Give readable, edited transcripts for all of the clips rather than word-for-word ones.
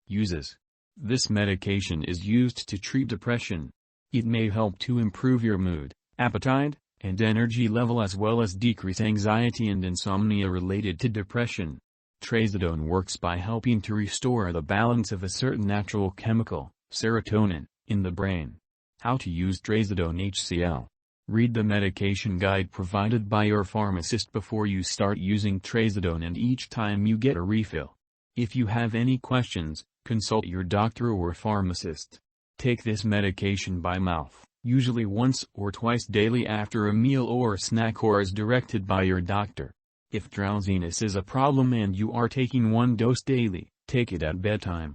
Uses. This medication is used to treat depression. It may help to improve your mood, appetite, and energy level as well as decrease anxiety and insomnia related to depression. Trazodone works by helping to restore the balance of a certain natural chemical, serotonin, in the brain. How to use Trazodone HCL. Read the medication guide provided by your pharmacist before you start using Trazodone and each time you get a refill. If you have any questions, consult your doctor or pharmacist. Take this medication by mouth, usually once or twice daily after a meal or snack or as directed by your doctor. If drowsiness is a problem and you are taking one dose daily, take it at bedtime.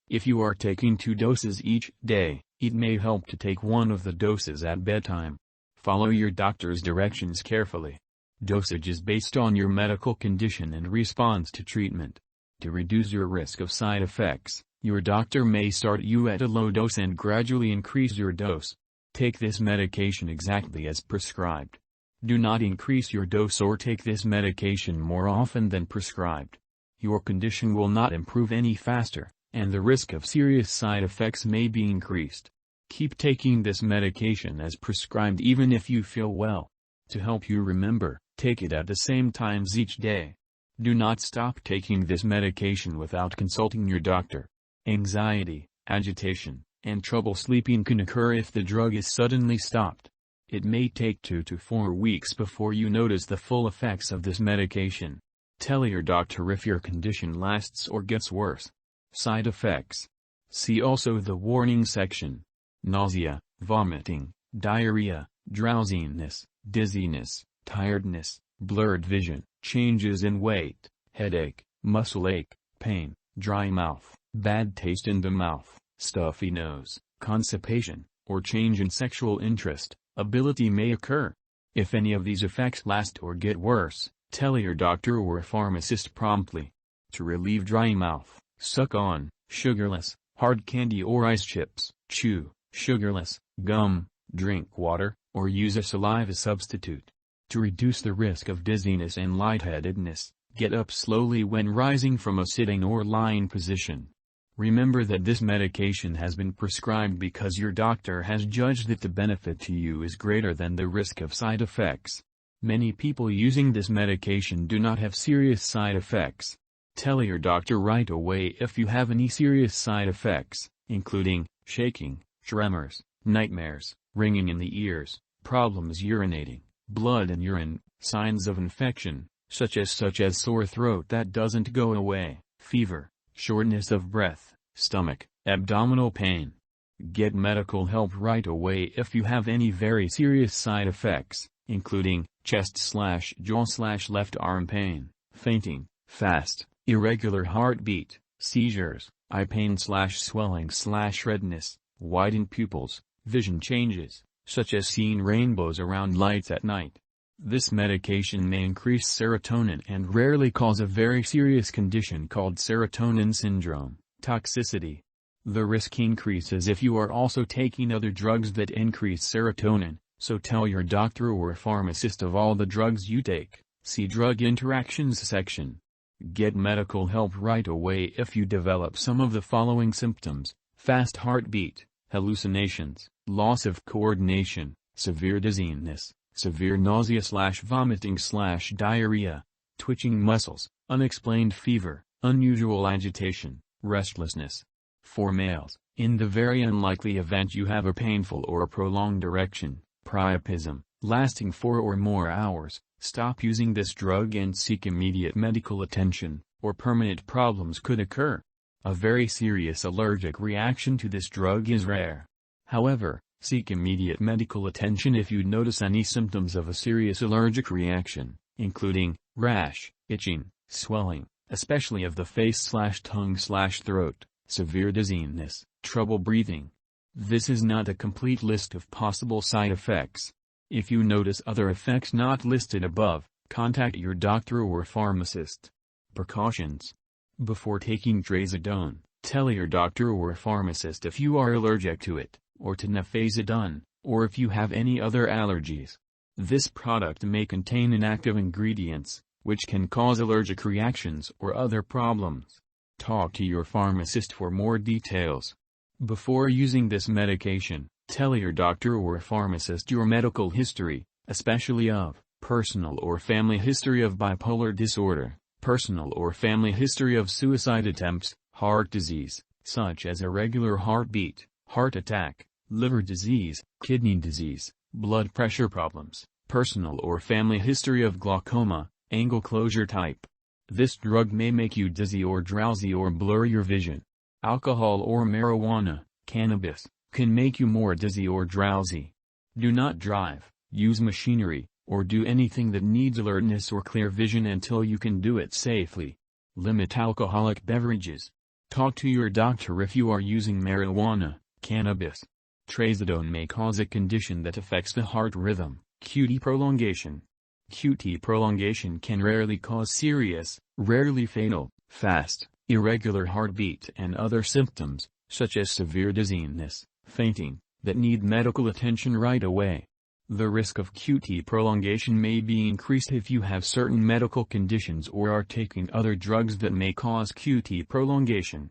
If you are taking 2 doses each day, it may help to take one of the doses at bedtime. Follow your doctor's directions carefully. Dosage is based on your medical condition and response to treatment. To reduce your risk of side effects, your doctor may start you at a low dose and gradually increase your dose. Take this medication exactly as prescribed. Do not increase your dose or take this medication more often than prescribed. Your condition will not improve any faster, and the risk of serious side effects may be increased. Keep taking this medication as prescribed even if you feel well. To help you remember, take it at the same times each day. Do not stop taking this medication without consulting your doctor. Anxiety, agitation, and trouble sleeping can occur if the drug is suddenly stopped. It may take 2 to 4 weeks before you notice the full effects of this medication. Tell your doctor if your condition lasts or gets worse. Side effects. See also the warning section. Nausea, vomiting, diarrhea, drowsiness, dizziness, tiredness, blurred vision, changes in weight, headache, muscle ache, pain, dry mouth, bad taste in the mouth, stuffy nose, constipation, or change in sexual interest, ability may occur. If any of these effects last or get worse, tell your doctor or pharmacist promptly. To relieve dry mouth, suck on sugarless, hard candy or ice chips, chew sugarless gum, drink water, or use a saliva substitute. To reduce the risk of dizziness and lightheadedness, get up slowly when rising from a sitting or lying position. Remember that this medication has been prescribed because your doctor has judged that the benefit to you is greater than the risk of side effects. Many people using this medication do not have serious side effects. Tell your doctor right away if you have any serious side effects, including shaking, tremors, nightmares, ringing in the ears, problems urinating, blood in urine, signs of infection, such as sore throat that doesn't go away, fever, shortness of breath, stomach, abdominal pain. Get medical help right away if you have any very serious side effects, including chest/jaw/left arm pain, fainting, fast, irregular heartbeat, seizures, eye pain/swelling/redness, widened pupils, vision changes, such as seeing rainbows around lights at night. This medication may increase serotonin and rarely cause a very serious condition called serotonin syndrome, toxicity. The risk increases if you are also taking other drugs that increase serotonin, so tell your doctor or pharmacist of all the drugs you take. See Drug Interactions section. Get medical help right away if you develop some of the following symptoms: fast heartbeat, hallucinations, loss of coordination, severe dizziness, severe nausea/vomiting/diarrhea, twitching muscles, unexplained fever, unusual agitation, restlessness. For males, in the very unlikely event you have a painful or a prolonged erection, priapism, lasting 4 or more hours, stop using this drug and seek immediate medical attention, or permanent problems could occur. A very serious allergic reaction to this drug is rare. However, seek immediate medical attention if you notice any symptoms of a serious allergic reaction, including rash, itching, swelling, especially of the face/tongue/throat, severe dizziness, trouble breathing. This is not a complete list of possible side effects. If you notice other effects not listed above, contact your doctor or pharmacist. Precautions. Before taking Trazodone, tell your doctor or pharmacist if you are allergic to it, or to Trazodone, or if you have any other allergies. This product may contain inactive ingredients, which can cause allergic reactions or other problems. Talk to your pharmacist for more details. Before using this medication, tell your doctor or pharmacist your medical history, especially of personal or family history of bipolar disorder, personal or family history of suicide attempts, heart disease, such as irregular heartbeat, heart attack, liver disease, kidney disease, blood pressure problems, personal or family history of glaucoma, angle closure type. This drug may make you dizzy or drowsy or blur your vision. Alcohol or marijuana, cannabis, can make you more dizzy or drowsy. Do not drive, use machinery, or do anything that needs alertness or clear vision until you can do it safely. Limit alcoholic beverages. Talk to your doctor if you are using marijuana, cannabis. Trazodone may cause a condition that affects the heart rhythm, QT prolongation. QT prolongation can rarely cause serious, rarely fatal, fast, irregular heartbeat and other symptoms, such as severe dizziness, fainting, that need medical attention right away. The risk of QT prolongation may be increased if you have certain medical conditions or are taking other drugs that may cause QT prolongation.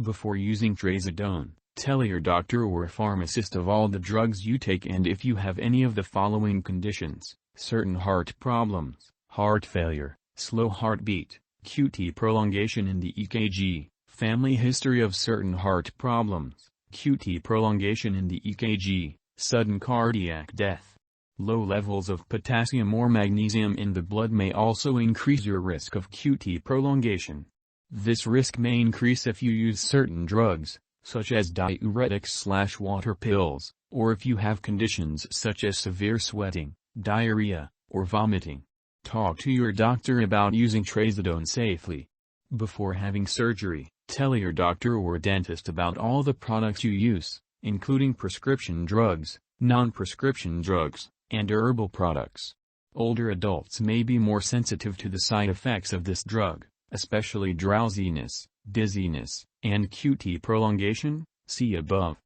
Before using Trazodone, tell your doctor or pharmacist of all the drugs you take and if you have any of the following conditions: certain heart problems, heart failure, slow heartbeat, QT prolongation in the EKG, family history of certain heart problems, QT prolongation in the EKG, sudden cardiac death. Low levels of potassium or magnesium in the blood may also increase your risk of QT prolongation. This risk may increase if you use certain drugs, such as diuretics/water pills, or if you have conditions such as severe sweating, diarrhea, or vomiting. Talk to your doctor about using Trazodone safely. Before having surgery, tell your doctor or dentist about all the products you use, including prescription drugs, non-prescription drugs, and herbal products. Older adults may be more sensitive to the side effects of this drug, especially drowsiness, dizziness, and QT prolongation, see above.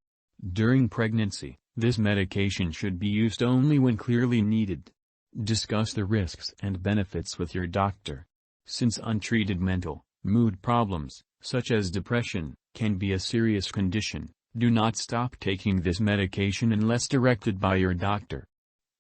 During pregnancy, this medication should be used only when clearly needed. Discuss the risks and benefits with your doctor. Since untreated mental, mood problems, such as depression, can be a serious condition, do not stop taking this medication unless directed by your doctor.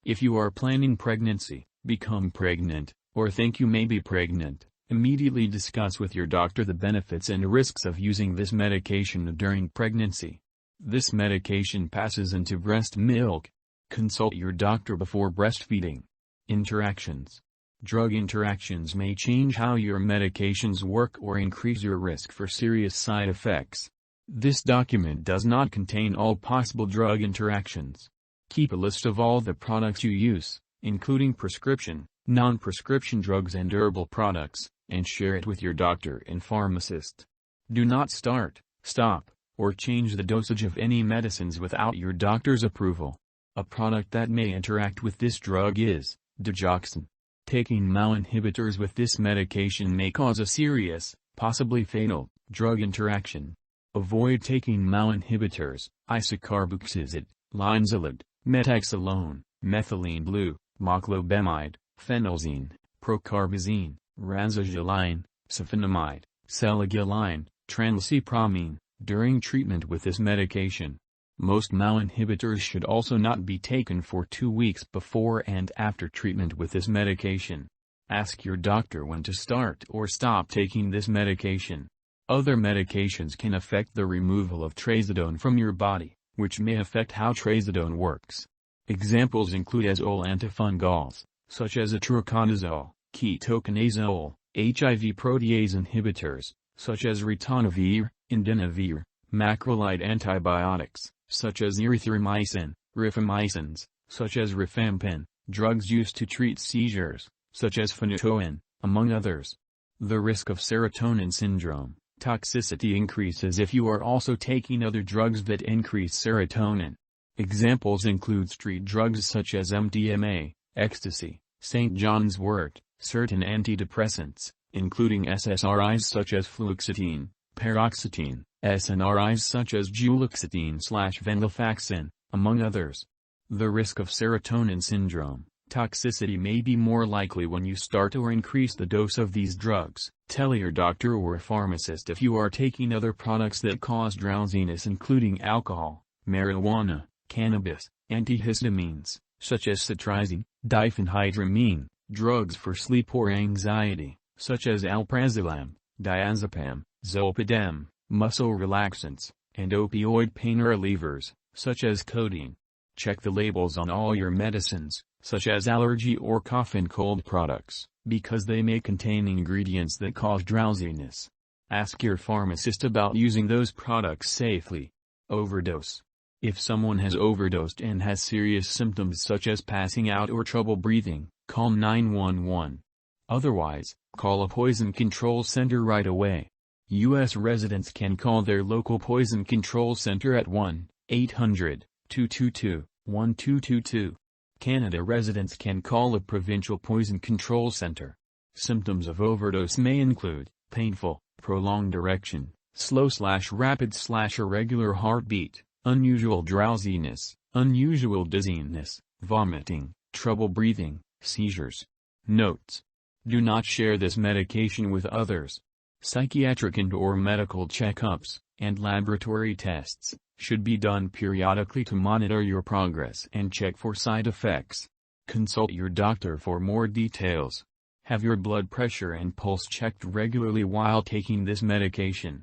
If you are planning pregnancy, become pregnant, or think you may be pregnant, immediately discuss with your doctor the benefits and risks of using this medication during pregnancy. This medication passes into breast milk. Consult your doctor before breastfeeding. Interactions. Drug interactions may change how your medications work or increase your risk for serious side effects. This document does not contain all possible drug interactions. Keep a list of all the products you use, including prescription, non-prescription drugs and herbal products, and share it with your doctor and pharmacist. Do not start, stop, or change the dosage of any medicines without your doctor's approval. A product that may interact with this drug is digoxin. Taking MAO inhibitors with this medication may cause a serious, possibly fatal, drug interaction. Avoid taking MAO inhibitors, isocarboxazid, linezolid, metaxalone, methylene blue, moclobemide, phenelzine, procarbazine, razagiline, sulfonamide, selagiline, trancypramine, during treatment with this medication. Most MAO inhibitors should also not be taken for 2 weeks before and after treatment with this medication. Ask your doctor when to start or stop taking this medication. Other medications can affect the removal of Trazodone from your body, which may affect how Trazodone works. Examples include azole antifungals, such as itraconazole, ketoconazole, HIV protease inhibitors, such as ritonavir, indinavir, macrolide antibiotics, such as erythromycin, rifamycins, such as rifampin, drugs used to treat seizures, such as phenytoin, among others. The risk of serotonin syndrome toxicity increases if you are also taking other drugs that increase serotonin. Examples include street drugs such as MDMA, ecstasy, St. John's wort, certain antidepressants, including SSRIs such as fluoxetine, paroxetine, SNRIs such as duloxetine/venlafaxine, among others. The risk of serotonin syndrome Toxicity may be more likely when you start or increase the dose of these drugs. Tell your doctor or pharmacist if you are taking other products that cause drowsiness, including alcohol, marijuana, cannabis, antihistamines, such as cetirizine, diphenhydramine, drugs for sleep or anxiety, such as alprazolam, diazepam, zolpidem, muscle relaxants, and opioid pain relievers, such as codeine. Check the labels on all your medicines, such as allergy or cough and cold products, because they may contain ingredients that cause drowsiness. Ask your pharmacist about using those products safely. Overdose. If someone has overdosed and has serious symptoms such as passing out or trouble breathing, call 911. Otherwise, call a poison control center right away. U.S. residents can call their local poison control center at 1-800-222-1222. Canada residents can call a provincial poison control center. Symptoms of overdose may include painful, prolonged erection, slow/rapid/irregular heartbeat, unusual drowsiness, unusual dizziness, vomiting, trouble breathing, seizures. Notes: do not share this medication with others. Psychiatric and/or medical checkups, and laboratory tests, should be done periodically to monitor your progress and check for side effects. Consult your doctor for more details. Have your blood pressure and pulse checked regularly while taking this medication.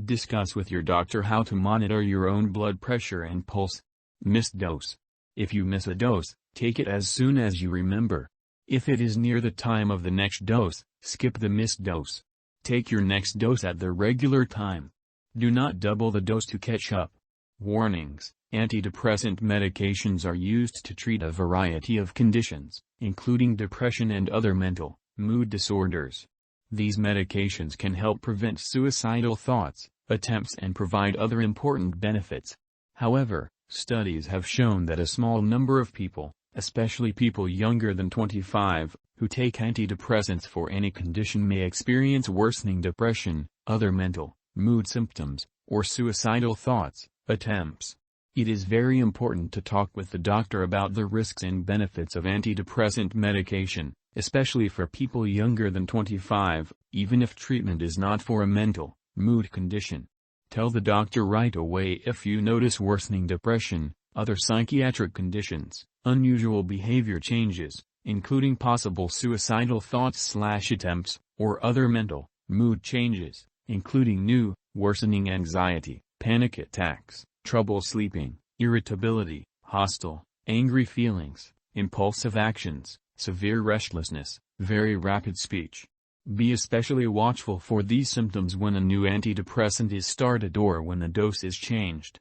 Discuss with your doctor how to monitor your own blood pressure and pulse. Missed dose. If you miss a dose, take it as soon as you remember. If it is near the time of the next dose, skip the missed dose. Take your next dose at the regular time. Do not double the dose to catch up. Warnings: antidepressant medications are used to treat a variety of conditions, including depression and other mental, mood disorders. These medications can help prevent suicidal thoughts, attempts and provide other important benefits. However, studies have shown that a small number of people, especially people younger than 25, who take antidepressants for any condition may experience worsening depression, other mental, mood symptoms, or suicidal thoughts, attempts. It is very important to talk with the doctor about the risks and benefits of antidepressant medication, especially for people younger than 25, even if treatment is not for a mental, mood condition. Tell the doctor right away if you notice worsening depression, other psychiatric conditions, unusual behavior changes, including possible suicidal thoughts/attempts, or other mental, mood changes, including new, worsening anxiety, panic attacks, trouble sleeping, irritability, hostile, angry feelings, impulsive actions, severe restlessness, very rapid speech. Be especially watchful for these symptoms when a new antidepressant is started or when the dose is changed.